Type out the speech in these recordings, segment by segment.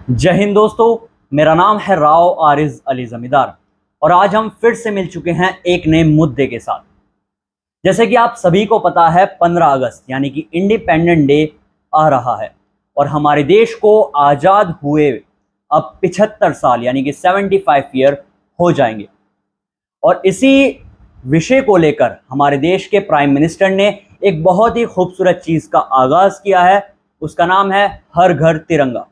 जय हिंद दोस्तों, मेरा नाम है राव आरिज अली जमींदार और आज हम फिर से मिल चुके हैं एक नए मुद्दे के साथ। जैसे कि आप सभी को पता है 15 अगस्त यानी कि इंडिपेंडेंट डे आ रहा है और हमारे देश को आज़ाद हुए अब 75 साल यानी कि 75 ईयर हो जाएंगे। और इसी विषय को लेकर हमारे देश के प्राइम मिनिस्टर ने एक बहुत ही खूबसूरत चीज़ का आगाज़ किया है। उसका नाम है हर घर तिरंगा।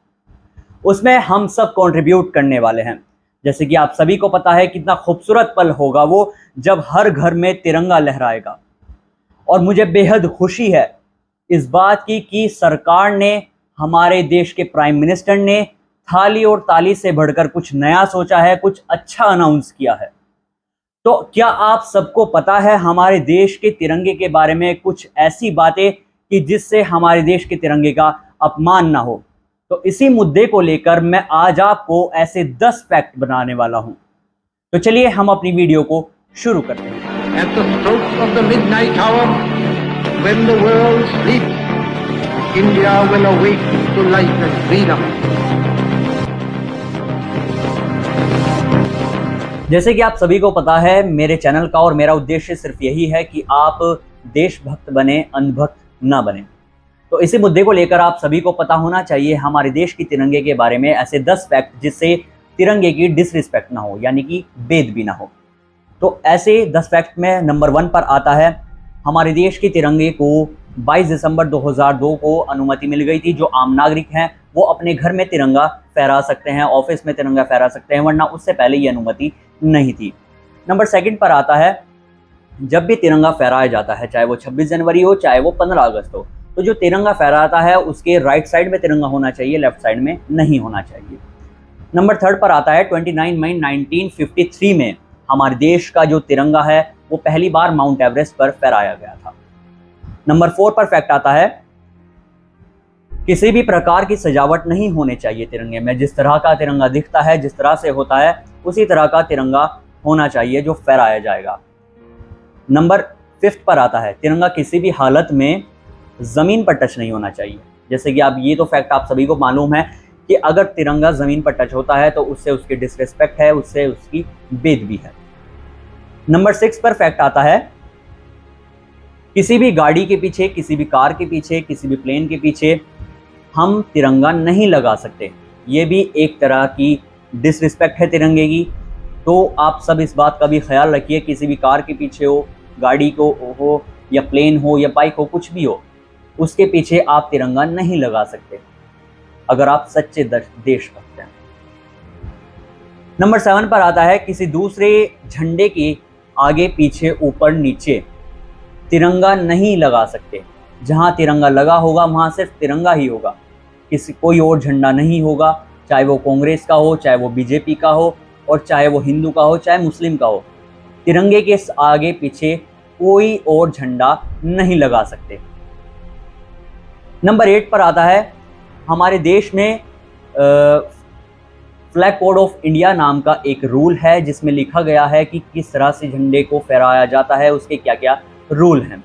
उसमें हम सब कंट्रीब्यूट करने वाले हैं। जैसे कि आप सभी को पता है कितना खूबसूरत पल होगा वो जब हर घर में तिरंगा लहराएगा। और मुझे बेहद खुशी है इस बात की कि सरकार ने, हमारे देश के प्राइम मिनिस्टर ने थाली और ताली से बढ़कर कुछ नया सोचा है, कुछ अच्छा अनाउंस किया है। तो क्या आप सबको पता है हमारे देश के तिरंगे के बारे में कुछ ऐसी बातें कि जिससे हमारे देश के तिरंगे का अपमान ना हो? तो इसी मुद्दे को लेकर मैं आज आपको ऐसे 10 फैक्ट बनाने वाला हूं। तो चलिए हम अपनी वीडियो को शुरू करते हैं। At the stroke of the midnight hour, when the world sleeps, India will awake to life and freedom. जैसे कि आप सभी को पता है, मेरे चैनल का और मेरा उद्देश्य सिर्फ यही है कि आप देशभक्त बने, अंधभक्त ना बने। तो इसी मुद्दे को लेकर आप सभी को पता होना चाहिए हमारे देश की तिरंगे के बारे में ऐसे 10 फैक्ट जिससे तिरंगे की डिसरिस्पेक्ट ना हो, यानी कि बेदबी ना हो। तो ऐसे 10 फैक्ट में नंबर 1 पर आता है, हमारे देश के तिरंगे को 22 दिसंबर 2002 को अनुमति मिल गई थी। जो आम नागरिक हैं वो अपने घर में तिरंगा फहरा सकते हैं, ऑफिस में तिरंगा फहरा सकते हैं, वरना उससे पहले ये अनुमति नहीं थी। नंबर 2 पर आता है, जब भी तिरंगा फहराया जाता है, चाहे वो 26 जनवरी हो, चाहे वो 15 अगस्त हो, तो जो तिरंगा फहराता है उसके राइट साइड में तिरंगा होना चाहिए, लेफ्ट साइड में नहीं होना चाहिए। नंबर 3 पर आता है, 29 मई 1953 में हमारे देश का जो तिरंगा है वो पहली बार माउंट एवरेस्ट पर फहराया गया था। नंबर 4 पर फैक्ट आता है, किसी भी प्रकार की सजावट नहीं होनी चाहिए तिरंगे में। जिस तरह का तिरंगा दिखता है, जिस तरह से होता है, उसी तरह का तिरंगा होना चाहिए जो फहराया जाएगा। नंबर 5 पर आता है, तिरंगा किसी भी हालत में ज़मीन पर टच नहीं होना चाहिए। जैसे कि आप, ये तो फैक्ट आप सभी को मालूम है कि अगर तिरंगा ज़मीन पर टच होता है तो उससे उसकी डिसरिस्पेक्ट है, उससे उसकी बेदबी है। नंबर 6 पर फैक्ट आता है, किसी भी गाड़ी के पीछे, किसी भी कार के पीछे, किसी भी प्लेन के पीछे हम तिरंगा नहीं लगा सकते। ये भी एक तरह की डिसरिस्पेक्ट है तिरंगे की। तो आप सब इस बात का भी ख्याल रखिए, किसी भी कार के पीछे हो, गाड़ी को हो या प्लेन हो या बाइक हो, कुछ भी हो, उसके पीछे आप तिरंगा नहीं लगा सकते अगर आप सच्चे देशभक्त हैं। नंबर 7 पर आता है, किसी दूसरे झंडे के आगे पीछे ऊपर नीचे तिरंगा नहीं लगा सकते। जहां तिरंगा लगा होगा वहां सिर्फ तिरंगा ही होगा, किसी कोई और झंडा नहीं होगा, चाहे वो कांग्रेस का हो, चाहे वो बीजेपी का हो, और चाहे वो हिंदू का हो, चाहे मुस्लिम का हो। तिरंगे के आगे पीछे कोई और झंडा नहीं लगा सकते। नंबर 8 पर आता है, हमारे देश में फ्लैग कोड ऑफ इंडिया नाम का एक रूल है जिसमें लिखा गया है कि किस तरह से झंडे को फहराया जाता है, उसके क्या क्या रूल हैं।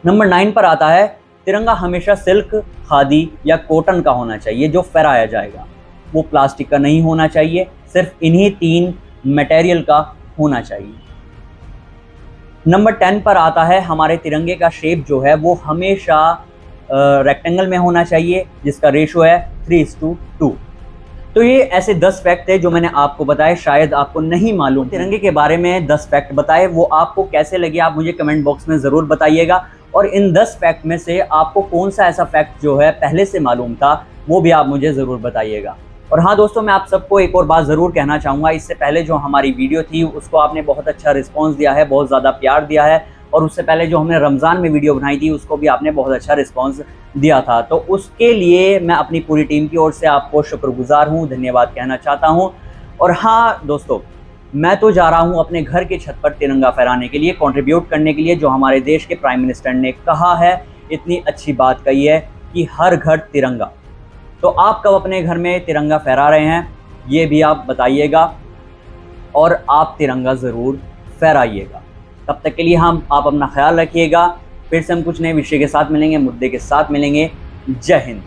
नंबर 9 पर आता है, तिरंगा हमेशा सिल्क, खादी या कॉटन का होना चाहिए जो फहराया जाएगा। वो प्लास्टिक का नहीं होना चाहिए, सिर्फ इन्हीं 3 मटेरियल का होना चाहिए। नंबर 10 पर आता है, हमारे तिरंगे का शेप जो है वो हमेशा रेक्टेंगल में होना चाहिए जिसका रेशो है 3:2। तो ये ऐसे 10 फैक्ट है जो मैंने आपको बताए। शायद आपको नहीं मालूम तिरंगे के बारे में 10 फैक्ट बताए, वो आपको कैसे लगे आप मुझे कमेंट बॉक्स में ज़रूर बताइएगा। और इन 10 फैक्ट में से आपको कौन सा ऐसा फैक्ट जो है पहले से मालूम था वो भी आप मुझे ज़रूर बताइएगा। और हाँ दोस्तों, मैं आप सबको एक और बात ज़रूर कहना चाहूँगा, इससे पहले जो हमारी वीडियो थी उसको आपने बहुत अच्छा रिस्पॉन्स दिया है, बहुत ज़्यादा प्यार दिया है। और उससे पहले जो हमने रमज़ान में वीडियो बनाई थी उसको भी आपने बहुत अच्छा रिस्पांस दिया था। तो उसके लिए मैं अपनी पूरी टीम की ओर से आपको शुक्रगुजार हूँ, धन्यवाद कहना चाहता हूँ। और हाँ दोस्तों, मैं तो जा रहा हूँ अपने घर की छत पर तिरंगा फहराने के लिए, कंट्रीब्यूट करने के लिए, जो हमारे देश के प्राइम मिनिस्टर ने कहा है, इतनी अच्छी बात कही है कि हर घर तिरंगा। तो आप कब अपने घर में तिरंगा फहरा रहे हैं ये भी आप बताइएगा और आप तिरंगा ज़रूर फहराइएगा। तब तक के लिए आप अपना ख्याल रखिएगा। फिर से हम कुछ नए विषय के साथ मिलेंगे, मुद्दे के साथ मिलेंगे। जय हिंद।